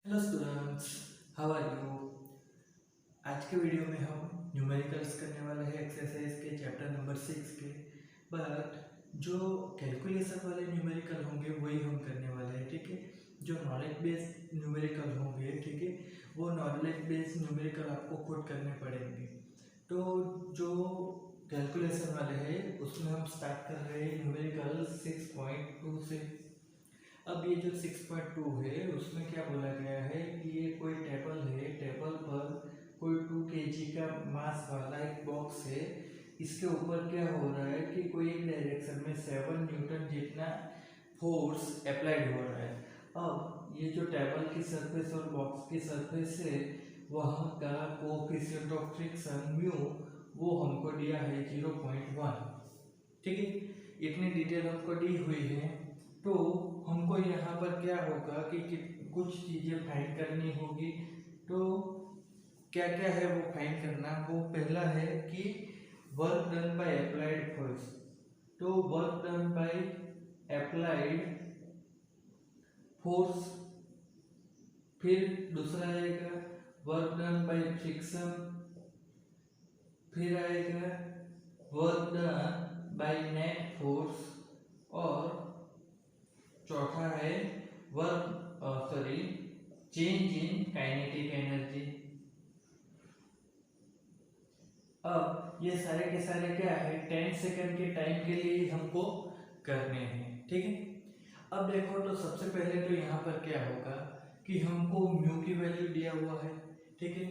Hello students, how are you. आज के video में हम न्यूमेरिकल्स करने वाले हैं एक्सरसाइज के चैप्टर नंबर 6 के। बट जो कैलकुलेशन वाले न्यूमेरिकल होंगे वही हम करने वाले हैं, ठीक है। जो नॉलेज बेस्ड न्यूमेरिकल होंगे, ठीक है, वो नॉलेज बेस्ड न्यूमेरिकल आपको खुद करने पड़ेंगे। तो जो कैलकुलेशन वाले हैं उसमें हम स्टार्ट कर रहे हैं न्यूमेरिकल 6.2 से। अब ये जो 6.2 है उसमें क्या बोला गया है कि ये कोई टेबल है, टेबल पर कोई 2 kg का मास वाला एक बॉक्स है। इसके ऊपर क्या हो रहा है कि कोई एक डायरेक्शन में 7 न्यूटन जितना फोर्स अप्लाइड हो रहा है। अब ये जो टेबल की सरफेस और बॉक्स की सरफेस है वहाँ का कोएफिशिएंट ऑफ फ्रिक्शन म्यू वो हमको दिया है 0.1, ठीक है। इतनी डिटेल हमको दी हुई है। तो हमको यहाँ पर क्या होगा कि कुछ चीज़ें फाइंड करनी होगी। तो क्या क्या है वो फाइंड करना। वो पहला है कि work done by applied force. तो work done by applied force, फिर दूसरा आएगा वर्क डन बाय फ्रिक्शन, फिर आएगा work done by net force, और चौथा है चेंज इन काइनेटिक एनर्जी। अब ये सारे के सारे क्या है 10 सेकंड के टाइम के लिए हमको करने हैं, ठीक है। अब देखो तो सबसे पहले तो यहाँ पर क्या होगा कि हमको म्यू की वैल्यू दिया हुआ है, ठीक है।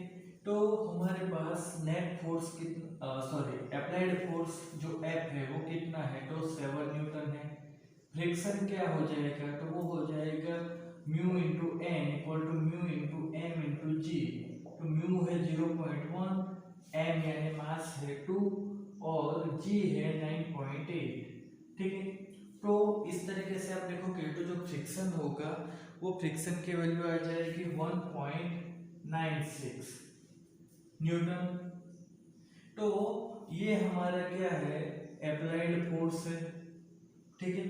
तो हमारे पास नेट फोर्स अप्लाइड फोर्स जो एफ है वो कितना है, तो 7 न्यूटन है। फ्रिक्शन क्या हो जाएगा, तो वो हो जाएगा mu into an equal to mu into m into g. तो म्यू है 0.1, एम यानी मास है 2 और जी है 9.8, ठीक है। तो इस तरीके से आप देखोगे तो जो फ्रिक्शन होगा वो फ्रिक्शन की वैल्यू आ जाएगी 1.96 न्यूटन। तो ये हमारा क्या है अप्लाइड फोर्स है, ठीक है।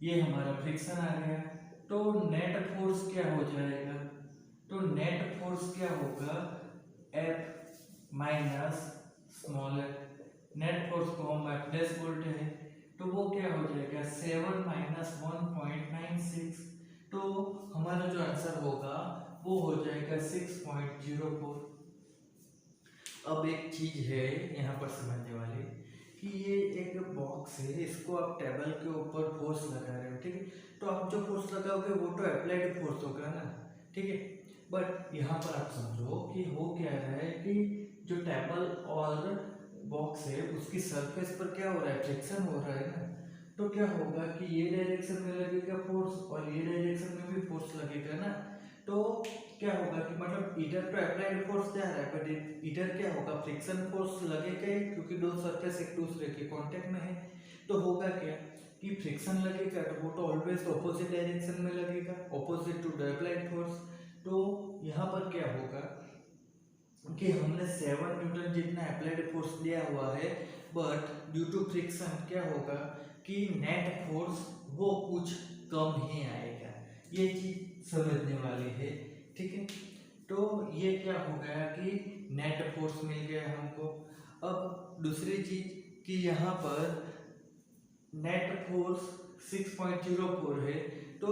ये हमारा फ्रिक्शन आ गया। तो नेट फोर्स क्या हो जाएगा, तो नेट फोर्स क्या होगा F minus small F. Net force को हम एफ डैश बोलते हैं। तो वो क्या हो जाएगा 7 माइनस 1.96। तो हमारा जो आंसर होगा वो हो जाएगा 6.04। अब एक चीज है यहाँ पर समझने वाली कि ये एक बॉक्स है, इसको आप टेबल के ऊपर फोर्स लगा रहे हो, ठीक है। तो आप जो फोर्स लगाओगे वो तो अप्लाइड फोर्स होगा ना, ठीक है। बट यहाँ पर आप समझो कि हो क्या रहा है कि जो टेबल और बॉक्स है उसकी सरफेस पर क्या हो रहा है, फ्रिक्शन हो रहा है ना। तो क्या होगा कि ये डायरेक्शन में लगेगा फोर्स और ये डायरेक्शन में भी फोर्स लगेगा ना। तो क्या होगा कि मतलब इधर तो अप्लाइड फोर्स जा रहा है बट इधर क्या होगा फ्रिक्शन फोर्स लगेगा ही, क्योंकि दो सरफेस एक दूसरे के कांटेक्ट में है। तो होगा क्या कि फ्रिक्शन लगेगा तो वो तो ऑलवेज ऑपोजिट डायरेक्शन में लगेगा, opposite to the applied force. तो यहाँ पर क्या होगा कि हमने 7 न्यूटन जितना अप्लाइड फोर्स लिया हुआ है, बट ड्यू टू फ्रिक्शन क्या होगा कि नेट फोर्स वो कुछ कम ही आएगा। ये चीज समझने वाली है, ठीक है। तो ये क्या हो गया कि नेट फोर्स मिल गया हमको। अब दूसरी चीज कि यहाँ पर नेट फोर्स 6.04 है। तो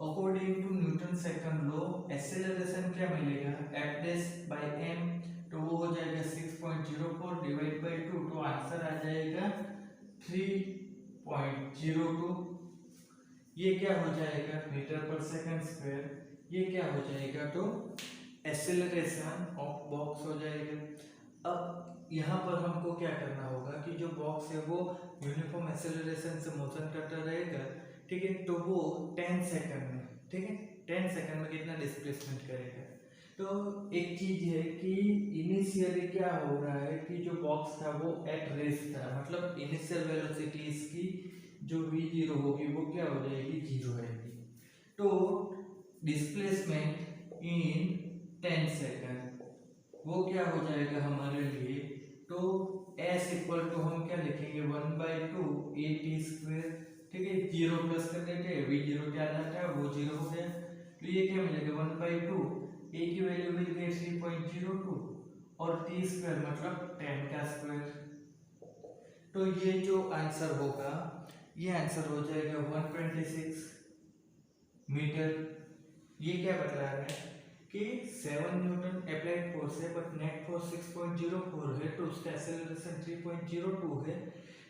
according to Newton second law acceleration क्या मिलेगा एफ डैश बाय एम। तो वो हो जाएगा 6.04 डिवाइड बाय 2। तो आंसर आ जाएगा 3.02। ये क्या हो जाएगा मीटर पर सेकंड स्क्वायर। ये क्या हो जाएगा तो एक्सेलरेशन ऑफ बॉक्स हो जाएगा। अब यहाँ पर हमको क्या करना होगा कि जो बॉक्स है वो यूनिफॉर्म एक्सेलरेशन से मोशन करता रहेगा, ठीक है। तो वो 10 सेकंड में, ठीक है, 10 सेकंड में कितना डिस्प्लेसमेंट करेगा। तो एक चीज है कि इनिशियली क्या हो रहा है कि जो बॉक्स था वो एट रेस्ट था, मतलब इनिशियल वेलोसिटी इसकी जो v0 होगी वो क्या हो जाएगी 0 रहेगी। तो डिस्प्लेसमेंट इन 10 सेकंड वो क्या हो जाएगा हमारे लिए, तो s इक्वल टू हम क्या लिखेंगे 1/2 a t², ठीक है। 0 प्लस कर देते हैं v0 क्या आता है वो 0 हो गया। तो ये क्या मिलेगा 1/2 6.02 और t स्क्वायर मतलब 10 का स्क्वायर। तो ये जो आंसर होगा ये आंसर हो जाएगा 126 मीटर। ये क्या बता रहा है कि 7 न्यूटन अप्लाइड फोर्स है बट नेट फोर्स 6.04 है, तो उसका एक्सेलरेशन 3.02 है।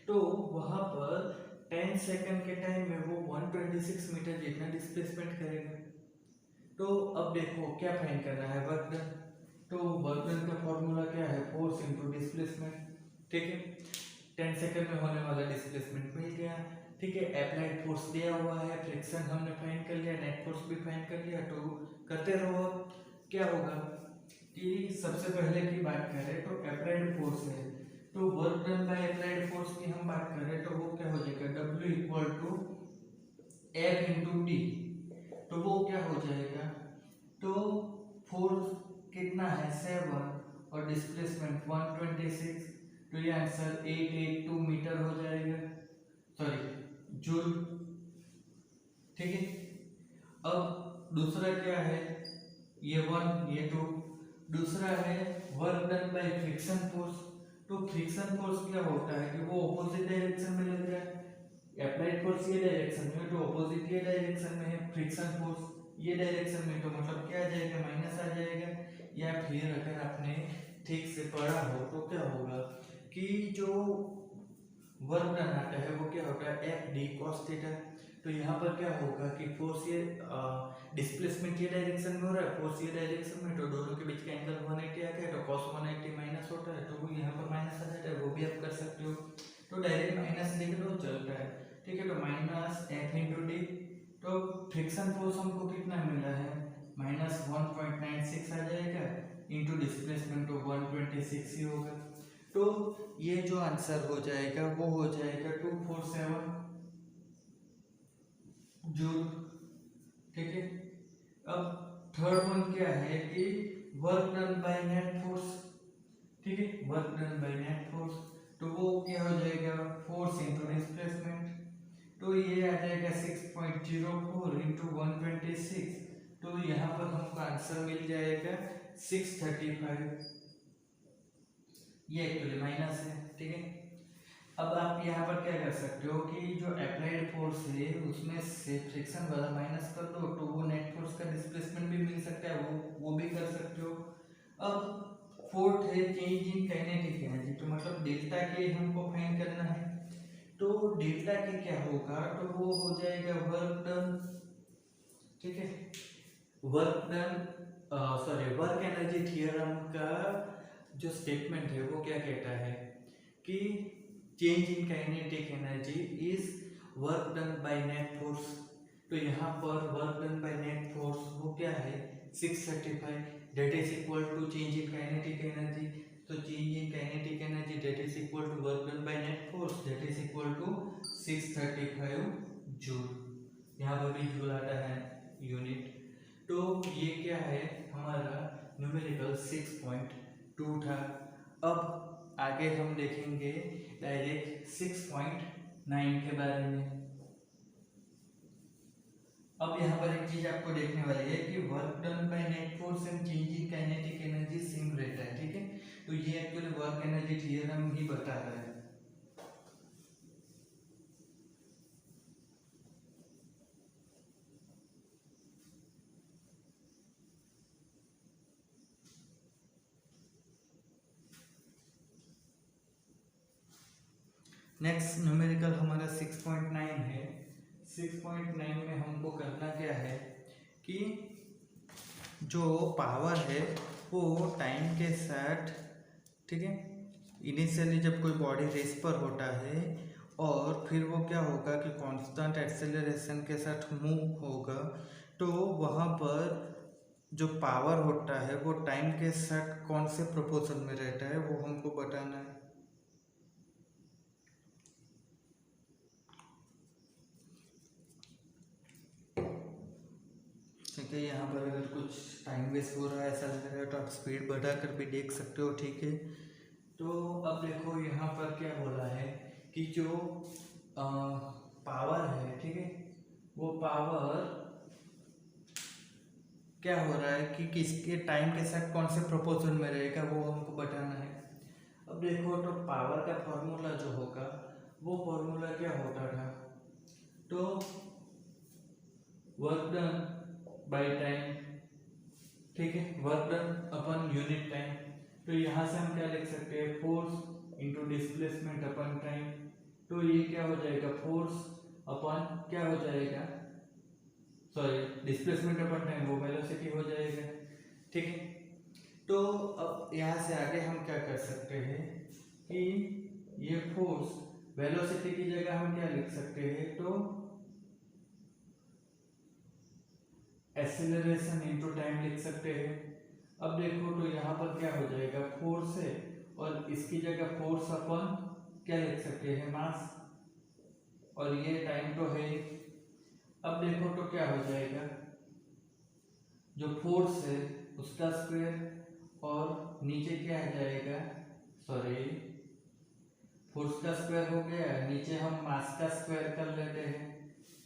तो वहां पर 10 सेकंड के टाइम में वो 126 मीटर जितना डिस्प्लेसमेंट करेगा। तो अब देखो क्या फाइंड करना है, वर्क डन। तो वर्क डन का फॉर्मूला क्या है, फोर्स इनटू डिस्प्लेसमेंट। ठीक है, 10 सेकंड में होने वाला डिस्प्लेसमेंट मिल गया। ठीक है, अप्लाइड फोर्स दिया हुआ है, फ्रिक्शन हमने फाइंड कर लिया, नेट फोर्स भी फाइंड कर लिया। तो करते रहो। क्या होगा कि सबसे पहले की बात करें तो अप्लाइड फोर्स है, तो work done by applied force की हम बात करें तो वो क्या हो जाएगा, W equal to F into T. तो वो क्या हो जाएगा, तो फोर्स कितना है 7 और डिस्प्लेसमेंट 126, तो ये आंसर 882 मीटर हो जाएगा, सॉरी जूल। ठीक है, अब दूसरा क्या है, ये 1 ये 2। दूसरा है work done by friction force. तो फ्रिक्शन फोर्स क्या होता है कि वो ऑपोजिट डायरेक्शन में लग रहा है। अप्लाइड फोर्स ये डायरेक्शन में, तो ऑपोजिट ये डायरेक्शन में है, फ्रिक्शन फोर्स ये डायरेक्शन में, तो मतलब क्या आ जाएगा, माइनस आ जाएगा। या फिर अगर आपने ठीक से पढ़ा हो तो क्या होगा कि जो वर्क डन आता है वो क्या होता है एफ डी कॉस थीटा। तो यहाँ पर क्या होगा कि फोर्स ये डिस्प्लेसमेंट ये डायरेक्शन में हो रहा है, फोर्स ये डायरेक्शन में, तो दोनों के बीच का एंगल 180 आ गया, तो cos 180 माइनस होता है, तो वो यहाँ पर माइनस आ जाता है, वो भी आप कर सकते हो। तो डायरेक्ट माइनस लिख लो चलता है। ठीक है, तो माइनस एफ इंटू डी। तो फ्रिक्शन फोर्स हमको कितना मिला है, माइनस 1.96 आ जाएगा इंटू डिस्प्लेसमेंट तो 126 ही होगा। तो ये जो आंसर हो जाएगा वो हो जाएगा 247 जूल। ठीक है, अब थर्ड वन क्या है कि work done by net force. ठीक है, work done by net force, तो वो क्या हो जाएगा, फोर्स इंटू डिस्प्लेसमेंट। तो ये आ जाएगा 6.04 इंटू 126। तो यहाँ पर हमको आंसर मिल जाएगा 635। ये एक्चुअली माइनस है। ठीक है, अब आप यहाँ पर क्या कर सकते हो कि जो अप्लाइड फोर्स है उसमें से फ्रिक्शन वाला माइनस कर दो, तो वो नेट फोर्स का डिस्प्लेसमेंट भी मिल सकता है, वो भी कर सकते हो। अब फोर्थ है चेंज इन काइनेटिक एनर्जी, तो मतलब डेल्टा के हमको फाइंड करना है। तो डेल्टा के क्या होगा, तो वो हो जाएगा वर्क डन। ठीक है, work done sorry work energy theorem का जो स्टेटमेंट है वो क्या कहता है कि change in kinetic energy is work done by net force. तो यहाँ पर work done by net force वो क्या है 635, that is equal to change in kinetic energy. तो change in kinetic energy that is equal to work done by net force that is equal to 635 joule. यहाँ पर भी joule आता है unit. तो ये क्या है हमारा न्यूमेरिकल 6.2 था। अब आगे हम देखेंगे डायरेक्ट 6.9 के बारे में। अब यहाँ पर एक चीज आपको देखने वाली है कि work done by net force and change in kinetic energy same रहता है। ठीक है, तो ये एक्चुअली वर्क एनर्जी थ्योरम ही बता रहा है। नेक्स्ट न्यूमेरिकल हमारा 6.9 है। 6.9 में हमको करना क्या है कि जो पावर है वो टाइम के साथ, ठीक है, इनिशियली जब कोई बॉडी रेस पर होता है और फिर वो क्या होगा कि कांस्टेंट एक्सेलरेशन के साथ मूव होगा, तो वहाँ पर जो पावर होता है वो टाइम के साथ कौन से प्रोपोर्शन में रहता है वो हमको बताना है। ठीक है, यहाँ पर अगर कुछ टाइम वेस्ट हो रहा है ऐसा लग रहा है तो आप स्पीड बढ़ा कर भी देख सकते हो। ठीक है, तो अब देखो यहाँ पर क्या बोला है कि जो पावर है, ठीक है, वो पावर क्या हो रहा है कि किसके टाइम के साथ कौन से प्रोपोर्शन में रहेगा वो हमको बताना है। अब देखो तो पावर का फॉर्मूला जो होगा वो फॉर्मूला क्या होता था, तो वर्क डन बाय टाइम, ठीक है, वर्क डन अपन यूनिट टाइम। तो यहाँ से हम क्या लिख सकते हैं, फोर्स इंटू डिस्प्लेसमेंट अपन टाइम। तो ये क्या हो जाएगा, फोर्स अपन क्या हो जाएगा, सॉरी डिस्प्लेसमेंट अपन टाइम वो वेलोसिटी हो जाएगा, ठीक है। तो अब यहाँ से आगे हम क्या कर सकते हैं कि ये फोर्स वेलोसिटी की जगह हम क्या लिख सकते हैं, तो एक्सेलरेशन इनटू टाइम लिख सकते हैं। अब देखो तो यहाँ पर क्या हो जाएगा, फोर्स है और इसकी जगह फोर्स अपन क्या लिख सकते हैं, मास, और ये टाइम तो है। अब देखो तो क्या हो जाएगा, जो फोर्स है उसका स्क्वायर और नीचे क्या आ जाएगा, सॉरी फोर्स का स्क्वायर हो गया, नीचे हम मास का स्क्वायर कर लेते हैं,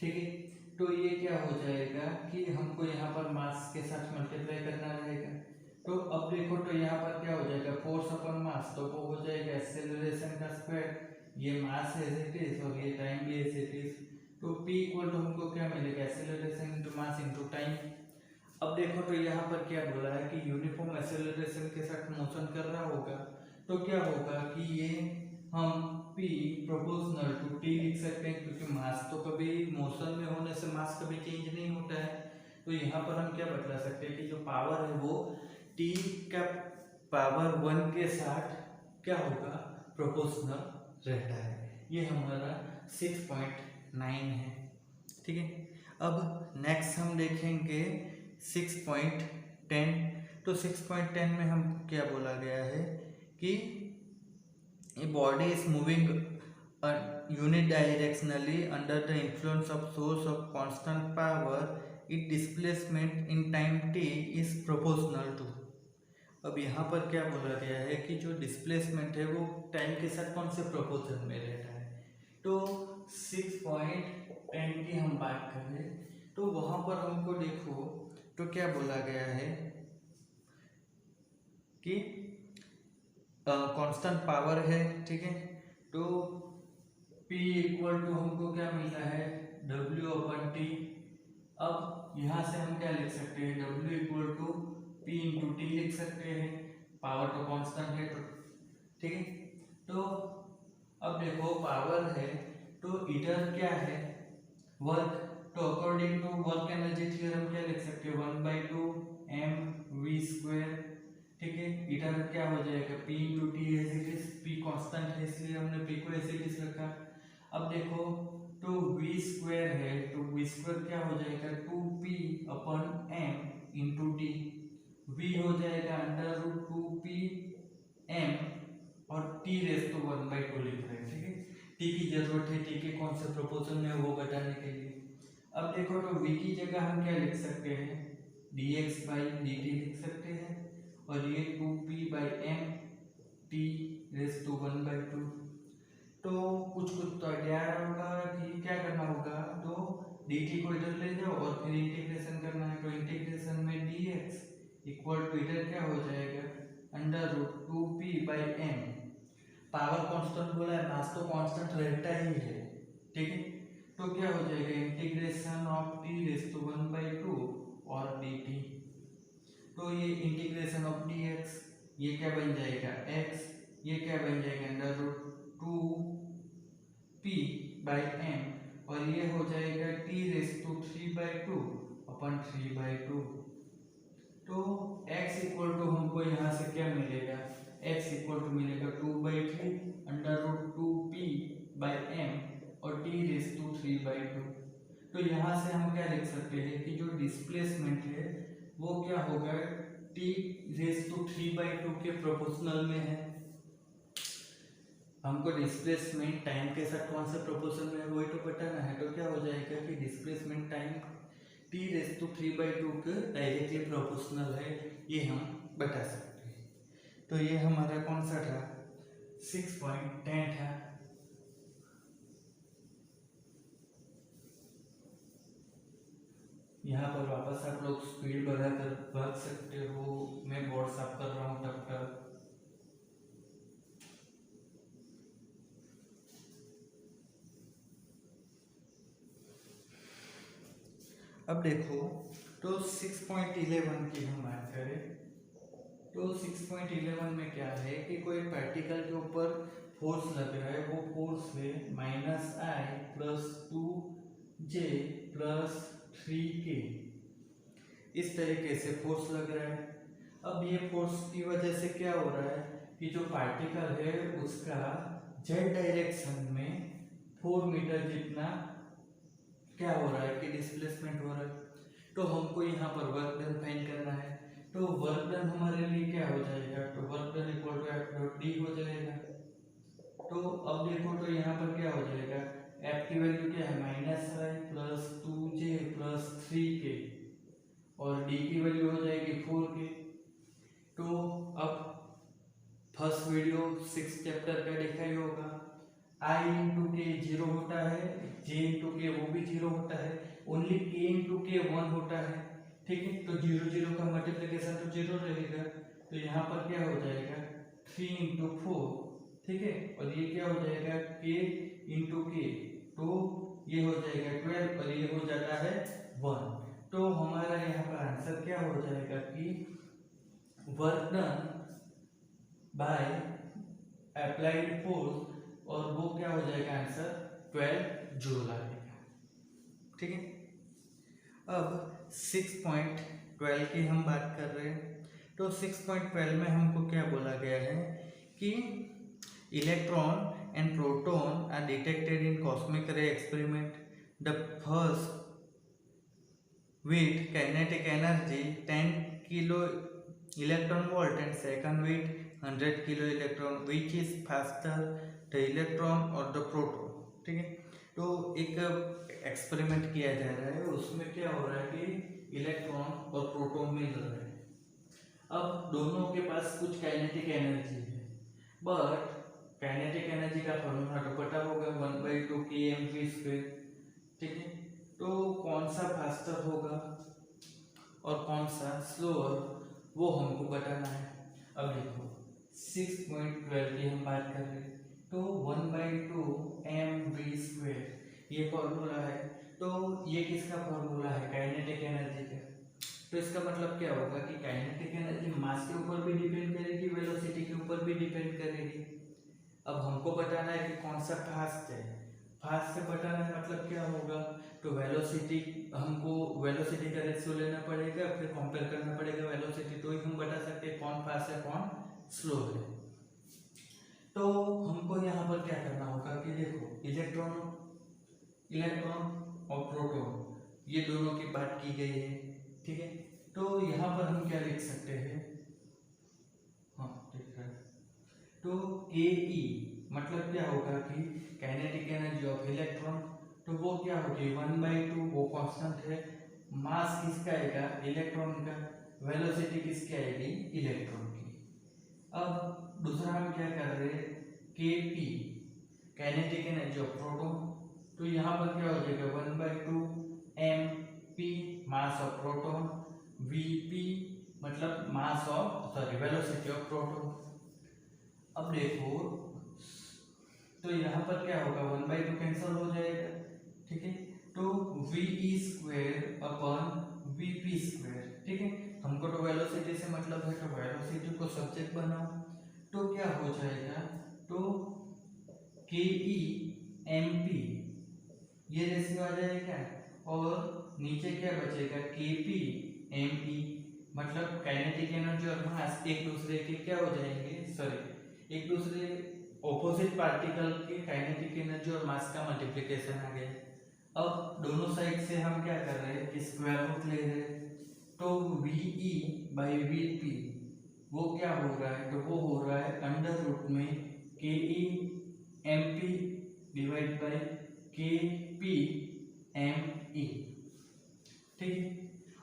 ठीक है। तो ये क्या हो जाएगा कि हमको यहाँ पर मास के साथ मल्टीप्लाई करना रहेगा। तो अब देखो तो यहाँ पर क्या हो जाएगा, फोर्स अपन मास, तो वो हो जाएगा एक्सेलरेशन का स्क्वायर, ये मास एज इट इज और ये टाइम भी एज इट इज। तो P इक्वल टू हमको क्या मिलेगा, acceleration into mass into time. अब देखो तो यहाँ पर क्या बोला है कि यूनिफॉर्म एक्सेलरेशन के साथ मोशन कर रहा होगा, तो क्या होगा कि ये हम P प्रोपोर्शनल टू T लिख सकते हैं, क्योंकि मास तो कभी मोशन में होने से मास कभी चेंज नहीं होता है। तो यहाँ पर हम क्या बता सकते हैं कि जो पावर है वो T का पावर 1 के साथ क्या होगा, प्रोपोर्शनल रहता है। ये हमारा 6.9 है, ठीक है। अब नेक्स्ट हम देखेंगे 6.10। तो 6.10 में हम क्या बोला गया है कि a body is moving unidirectionally under the influence of source of constant power, its displacement in time t is proportional to। अब यहाँ पर क्या बोला गया है कि जो डिस्प्लेसमेंट है वो टाइम के साथ कौन से प्रोपोर्शन में रहता है। तो 6.10 की हम बात करें तो वहां पर हमको देखो तो क्या बोला गया है कि कांस्टेंट पावर है, ठीक है। तो P इक्वल टू हमको क्या मिलता है, W अपन T। अब यहाँ से हम क्या लिख सकते हैं, W equal to P into T लिख सकते हैं, पावर तो कांस्टेंट है, तो ठीक है। तो अब देखो पावर है तो इधर क्या है, वर्क। तो according to work energy theorem क्या लिख सकते हैं, 1/2 mv², ठीक है। इधर क्या हो जाएगा, P into T as it is, P constant है इसलिए हमने P को एज इट इज रखा। अब देखो तो v² है तो v² क्या हो जाएगा, 2p अपन m इंटू टी, v हो जाएगा √2p m और t रेज तो 1/2 लिख रहे हैं, ठीक है। t की जरूरत है, t के कौन से प्रोपोर्शन में वो बताने के लिए। अब देखो तो v की जगह हम क्या लिख सकते हैं, dx/dt लिख सकते हैं, और ये 2p/m t रेज टू 1/2। तो कुछ तो आइडिया होगा कि क्या करना होगा, तो dt को इधर ले जाओ और फिर इंटीग्रेशन करना है। तो इंटीग्रेशन में dx इक्वल टू इधर क्या हो जाएगा, √2p/m। पावर कांस्टेंट बोला है, मास तो कांस्टेंट रहता ही है, ठीक है। तो क्या हो जाएगा, integration of t raise to 1/2 और dt। तो ये इंटीग्रेशन ऑफ dx ये क्या बन जाएगा, x, ये क्या बन जाएगा √2p/m, और ये हो जाएगा t रेज टू 3/2 अपन 3/2। तो x इक्वल टू हमको यहाँ से क्या मिलेगा, x इक्वल टू मिलेगा 2/3 √2p/m और t रेज टू 3/2। तो यहाँ से हम क्या लिख सकते हैं कि जो डिस्प्लेसमेंट है वो क्या होगा, t रेज टू 3/2 के प्रोपोर्शनल में है। हमको डिस्प्लेसमेंट टाइम के साथ कौन से प्रोपोर्शन में है वही तो बताना है। तो क्या हो जाएगा कि displacement time t raise to 3/2 के डायरेक्टली प्रोपोर्शनल है, ये हम बता सकते हैं। तो ये हमारा कौन सा था, 6.10 था। यहाँ पर वापस आप लोग स्पीड बढ़ाकर भाग सकते हो। मैं बोर्ड साफ कर रहा हूँ तब तक। अब देखो, तो 6.11 की हम बात करें तो 6.11 में क्या है कि कोई पार्टिकल के ऊपर फोर्स लग रहा है, वो फोर्स है -I + 2J + 3K। इस तरीके से फोर्स लग रहा है। अब ये फोर्स की वजह से क्या हो रहा है कि जो पार्टिकल है उसका जेड डायरेक्शन में 4 मीटर जितना क्या हो रहा है कि डिस्प्लेसमेंट हो रहा है। तो हमको यहाँ पर वर्क डन फाइंड करना है। तो वर्क डन हमारे लिए क्या हो जाएगा, तो work done equal to F.D हो जाएगा। तो अब देखो, तो यहाँ पर क्या हो जाएगा, F की वैल्यू क्या है -I + 2J + 3K और D की वैल्यू हो जाएगी 4K। तो अब फर्स्ट वीडियो 6 चैप्टर का देखा ही होगा, I × K 0 होता है, J × K वो भी 0 होता है, ओनली K × K 1 होता है। ठीक है, तो 0 0 का मल्टीप्लिकेशन तो 0 रहेगा। तो यहाँ पर क्या हो जाएगा 3 × 4, ठीक है, और ये क्या हो जाएगा K × K, तो ये हो जाएगा 12 और ये हो जाता है 1। तो हमारा यहाँ पर आंसर क्या हो जाएगा कि work done by applied force, और वो क्या हो जाएगा आंसर 12 जूल आएगा। ठीक है, अब 6.12 की हम बात कर रहे हैं। तो 6.12 में हमको क्या बोला गया है कि electron and proton are detected in cosmic ray experiment. The first with kinetic energy 10 kilo electron volt and second with 100 kilo electron, which is faster, the electron or the proton। ठीक है, तो एक एक्सपेरिमेंट किया जा रहा है, उसमें क्या हो रहा है कि इलेक्ट्रॉन और प्रोटॉन मिल रहे हैं। अब दोनों के पास कुछ काइनेटिक एनर्जी है, बट काइनेटिक एनर्जी का फॉर्मूला तो पता होगा 1/2 kmv²। ठीक है, तो कौन सा फास्टर होगा और कौन सा स्लोअर, वो हमको बताना है। अब देखो 6.12 की हम बात कर रहे हैं, तो 1/2 mv² ये फॉर्मूला है। तो ये किसका फॉर्मूला है, काइनेटिक एनर्जी का। तो इसका मतलब क्या होगा कि काइनेटिक एनर्जी मास के ऊपर भी डिपेंड करेगी, वेलोसिटी के ऊपर भी डिपेंड करेगी। अब हमको बताना है कि कौन सा फास्ट है। फास्ट से बताना है मतलब क्या होगा, तो वेलोसिटी, हमको वेलोसिटी का रेशियो लेना पड़ेगा, फिर कंपेयर करना पड़ेगा वेलोसिटी, तो ही हम बता सकते हैं कौन फास्ट है कौन स्लो है। तो हमको यहाँ पर क्या करना होगा कि देखो इलेक्ट्रॉन और प्रोटॉन ये दोनों की बात की गई है। ठीक है, तो यहाँ पर हम क्या लिख सकते हैं, हाँ ठीक है, तो Ke मतलब क्या होगा कि काइनेटिक एनर्जी ऑफ इलेक्ट्रॉन, तो वो क्या होगी 1/2, वो कांस्टेंट है। मास किसका आएगा, इलेक्ट्रॉन का। वेलोसिटी किसकी आएगी, इलेक्ट्रॉन की। अब दूसरा हम क्या कर रहे हैं, Kp kinetic energy of proton, तो यहाँ पर क्या हो जाएगा 1/2 mp mass of proton, Vp मतलब mass of velocity of proton. अब देखो, तो यहाँ पर क्या होगा 1/2 कैंसिल हो जाएगा। ठीक है, तो ve² अपॉन vp²। ठीक है, हमको तो वेलोसिटी से मतलब है, तो वेलोसिटी को सब्जेक्ट बनाओ, तो क्या हो जाएगा, तो ke mp ये रेशियो आ जाएगा, और नीचे क्या बचेगा kp mp, मतलब काइनेटिक एनर्जी और मास एक दूसरे के क्या हो जाएंगे, सॉरी एक दूसरे ऑपोजिट पार्टिकल के काइनेटिक एनर्जी और मास का मल्टीप्लिकेशन आ गया। अब दोनों साइड से हम क्या कर रहे हैं, स्क्वायर रूट ले रहे हैं, तो Ve/Vp वो क्या हो रहा है, तो वो हो रहा है अंडर रूट में Ke mp divide by Kp me। ठीक है,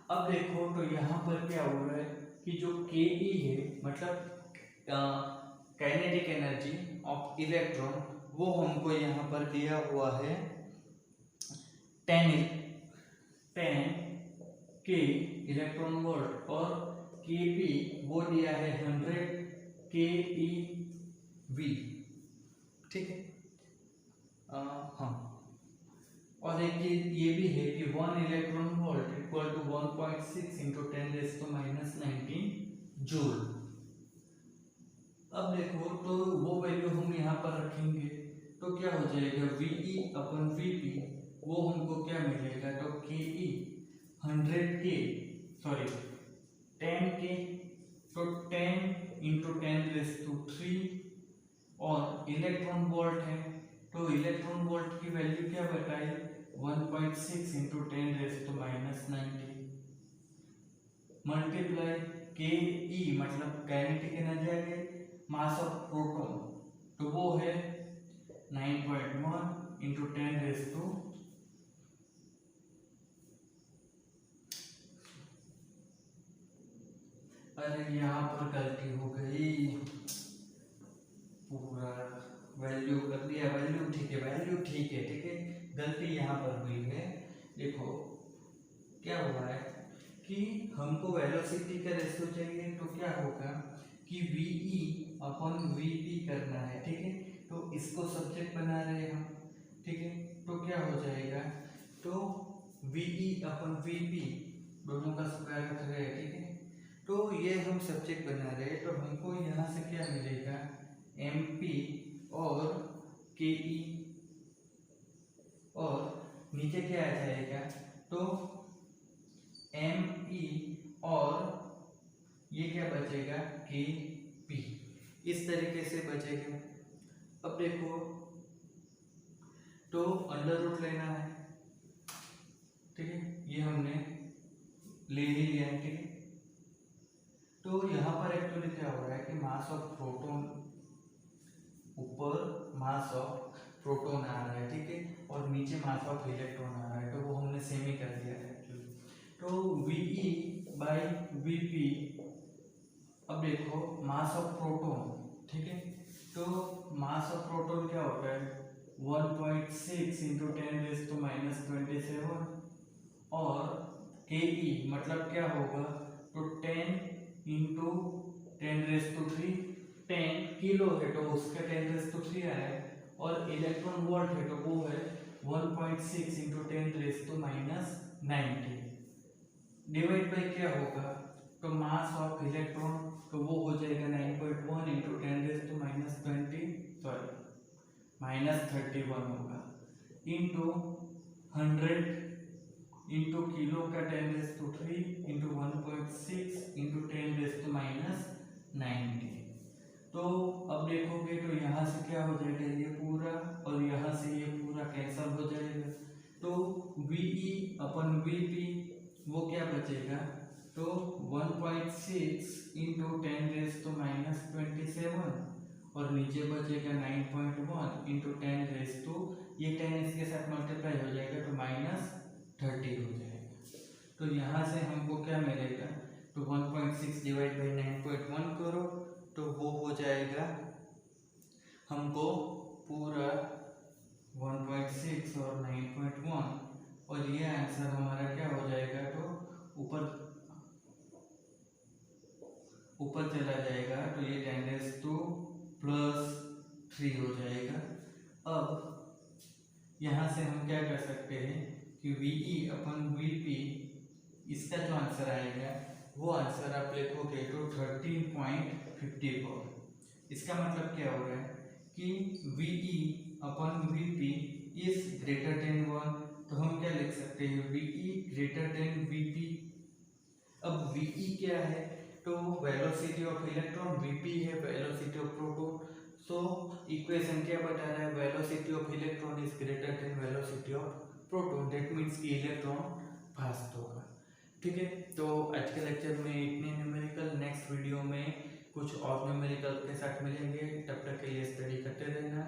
अब देखो, तो यहाँ पर क्या हो रहा है कि जो Ke है मतलब काइनेटिक एनर्जी ऑफ इलेक्ट्रॉन, वो हमको यहाँ पर दिया हुआ है 10 के इलेक्ट्रॉन वोल्ट और Kp वो दिया है 100 keV, ठीक है। हाँ, और एक चीज ये भी है कि 1 electron volt equal to 1.6 into 10⁻⁹ joule. अब देखो तो वो वैल्यू हम यहाँ पर रखेंगे तो क्या हो जाएगा VE अपन VP वो हमको क्या मिलेगा, तो KE 100K सॉरी 10K, तो 10 इंटू 10⁻³ और इलेक्ट्रॉन वोल्ट है तो इलेक्ट्रॉन वोल्ट की वैल्यू क्या बताई 1.6 इंटू 10⁻⁹ मल्टीप्लाई KE मतलब काइनेटिक एनर्जी आ गई, मास ऑफ प्रोटॉन तो वो है 9.1 इंटू 10⁻, अरे यहाँ पर गलती हो गई, पूरा वैल्यू कर दिया, वैल्यू ठीक है, वैल्यू ठीक है, ठीक है, गलती यहाँ पर हुई है। देखो क्या हुआ है कि हमको वेलोसिटी का रेशियो चाहिए तो क्या होगा कि VE अपन VP करना है, ठीक है, तो इसको सब्जेक्ट बना रहे हैं हम, ठीक है, तो क्या हो जाएगा, तो VE अपन VP दोनों का स्क्वायर रख रहे हैं, ठीक है, तो ये हम सब्जेक्ट बना रहे हैं तो हमको यहाँ से क्या मिलेगा MP और KE और नीचे क्या आ जाएगा, तो ME और ये क्या बचेगा KP, इस तरीके से बचेगा। अब देखो तो अंडर रूट लेना है, ठीक है, ये हमने ले ही लिया है, ठीक है, तो यहाँ पर एक्चुअली क्या हो रहा है कि मास ऑफ प्रोटॉन ऊपर मास ऑफ प्रोटॉन आ रहा है, ठीक है, और नीचे मास ऑफ इलेक्ट्रॉन आ रहा है, तो वो हमने सेम ही कर दिया है एक्चुअली। तो VE बाई VP, अब देखो मास ऑफ प्रोटॉन, ठीक है, तो मास ऑफ प्रोटॉन क्या होता है 1.6 इंटू 10⁻⁻27 और KE मतलब क्या होगा, तो 10 इंटू 10⁻³ 10 किलो है तो उसका 10⁻³ आया है, और इलेक्ट्रॉन वोल्ट है तो वो है 1.6 इंटू 10⁻⁹ डिवाइड बाई क्या होगा, तो मास ऑफ इलेक्ट्रॉन तो वो हो जाएगा 9.1 इंटू 10⁻31 होगा इंटू 100 इंटू किलो का 10⁻³ इंटू 1.6 इंटू 10⁻⁹ तो अब देखोगे तो यहाँ से क्या हो जाएगा ये पूरा और यहाँ से ये पूरा कैंसल हो जाएगा, तो VE अपन VP वो क्या बचेगा, तो 1.6 इंटू 10⁻⁻27 और नीचे बचेगा 9.1 इंटू 10⁻, ये 10 इसके साथ मल्टीप्लाई हो जाएगा तो -30 हो जाएगा, तो यहाँ से हमको क्या मिलेगा, तो 1.6 डिवाइड बाई 9.1 करो तो वो हो जाएगा हमको पूरा 1.6 और 9.1 और ये आंसर हमारा क्या हो जाएगा, तो ऊपर चला जाएगा तो ये 10⁻+3 हो जाएगा। अब यहाँ से हम क्या कर सकते हैं कि VE अपन VP इसका जो आंसर आएगा वो आंसर आप लिखोगे तो 13.54। इसका मतलब क्या हो रहा है कि VE upon VP is greater than 1, तो हम क्या लिख सकते हैं VE ग्रेटर देन VP। अब VE क्या है, तो वेलोसिटी ऑफ इलेक्ट्रॉन, VP है velocity of proton, so equation क्या बता रहा है, velocity of electron is greater than velocity of proton, that means कि इलेक्ट्रॉन फास्ट होगा, ठीक है। तो आज के लेक्चर में इतने न्यूमेरिकल, नेक्स्ट वीडियो में कुछ और न्यूमेरिकल के साथ मिलेंगे, तब तक के लिए स्टडी करते रहना।